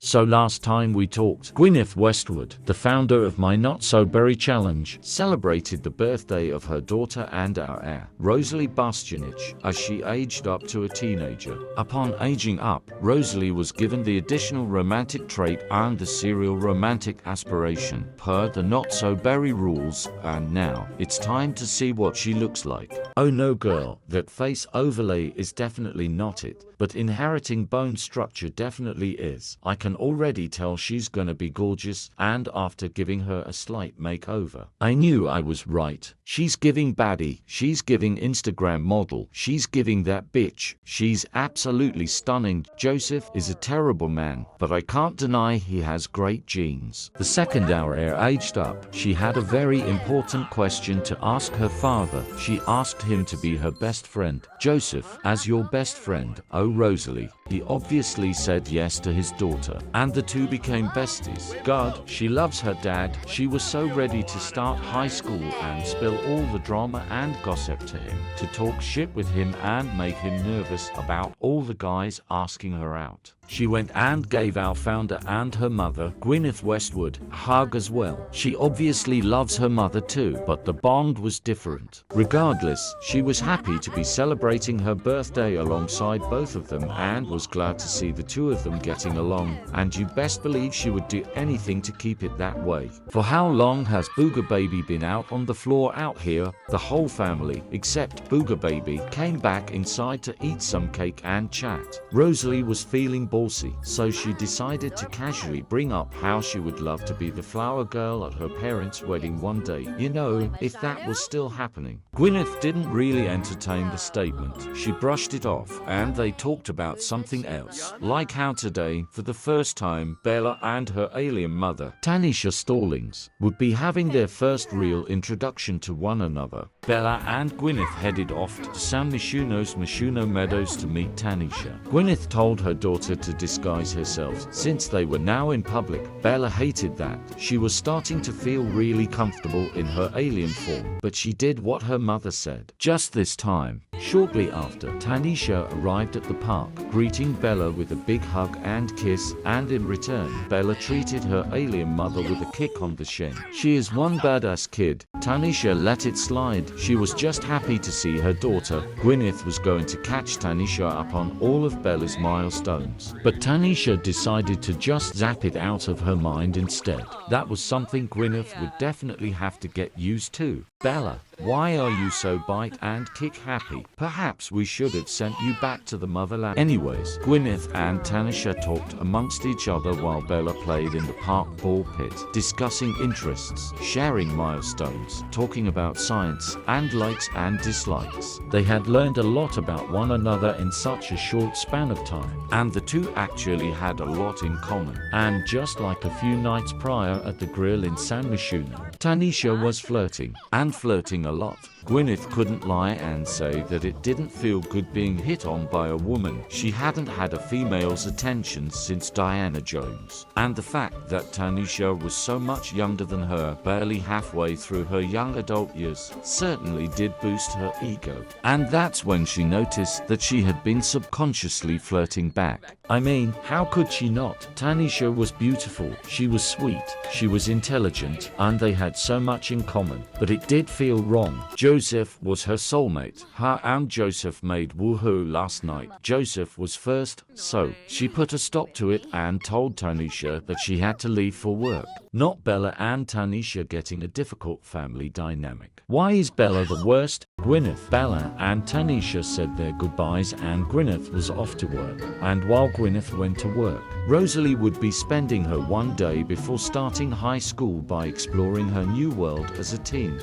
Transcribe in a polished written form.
So last time we talked, Gwyneth Westwood, the founder of My Not So Berry Challenge, celebrated the birthday of her daughter and our heir, Rosalie Bastianich, as she aged up to a teenager. Upon aging up, Rosalie was given the additional romantic trait and the serial romantic aspiration, per the Not So Berry rules, and now, it's time to see what she looks like. Oh no girl, that face overlay is definitely not it, but inheriting bone structure definitely is. I can already tell she's gonna be gorgeous, and after giving her a slight makeover, I knew I was right. She's giving baddie, she's giving Instagram model, she's giving that bitch, she's absolutely stunning. Joseph is a terrible man, but I can't deny he has great genes. The second our heir aged up, she had a very important question to ask her father. She asked him to be her best friend. Joseph, as your best friend, oh Rosalie. He obviously said yes to his daughter, and the two became besties. God, she loves her dad. She was so ready to start high school and spill all the drama and gossip to him, to talk shit with him and make him nervous about all the guys asking her out. She went and gave our founder and her mother, Gwyneth Westwood, a hug as well. She obviously loves her mother too, but the bond was different. Regardless, she was happy to be celebrating her birthday alongside both of them and was glad to see the two of them getting along, and you best believe she would do anything to keep it that way. For how long has Booger Baby been out on the floor out here? The whole family, except Booger Baby, came back inside to eat some cake and chat. Rosalie was feeling ballsy, so she decided to casually bring up how she would love to be the flower girl at her parents' wedding one day. You know, if that was still happening. Gwyneth didn't really entertain the statement. She brushed it off, and they talked about something else, like how today, for the first time, Bella and her alien mother, Tanisha Stallings, would be having their first real introduction to one another. Bella and Gwyneth headed off to San Myshuno's Myshuno Meadows to meet Tanisha. Gwyneth told her daughter to disguise herself, since they were now in public. Bella hated that. She was starting to feel really comfortable in her alien form, but she did what her mother said. Just this time, shortly after, Tanisha arrived at the park, greeting Bella with a big hug and kiss, and in return, Bella treated her alien mother with a kick on the shin. She is one badass kid. Tanisha let it slide. She was just happy to see her daughter. Gwyneth was going to catch Tanisha up on all of Bella's milestones, but Tanisha decided to just zap it out of her mind instead. That was something Gwyneth would definitely have to get used to. Bella, why are you so bite and kick happy? Perhaps we should have sent you back to the motherland. Anyways, Gwyneth and Tanisha talked amongst each other while Bella played in the park ball pit, discussing interests, sharing milestones, talking about science, and likes and dislikes. They had learned a lot about one another in such a short span of time, and the two actually had a lot in common. And just like a few nights prior at the grill in San Myshuno, Tanisha was flirting, and flirting a lot. Gwyneth couldn't lie and say that it didn't feel good being hit on by a woman. She hadn't had a female's attention since Diana Jones. And the fact that Tanisha was so much younger than her, barely halfway through her young adult years, certainly did boost her ego. And that's when she noticed that she had been subconsciously flirting back. I mean, how could she not? Tanisha was beautiful, she was sweet, she was intelligent, and they had so much in common. But it did feel wrong. Joseph was her soulmate. Her and Joseph made woohoo last night. Joseph was first, so she put a stop to it and told Tanisha that she had to leave for work. Not Bella and Tanisha getting a difficult family dynamic. Why is Bella the worst? Gwyneth, Bella, and Tanisha said their goodbyes and Gwyneth was off to work. And while Gwyneth went to work, Rosalie would be spending her one day before starting high school by exploring her new world as a teen.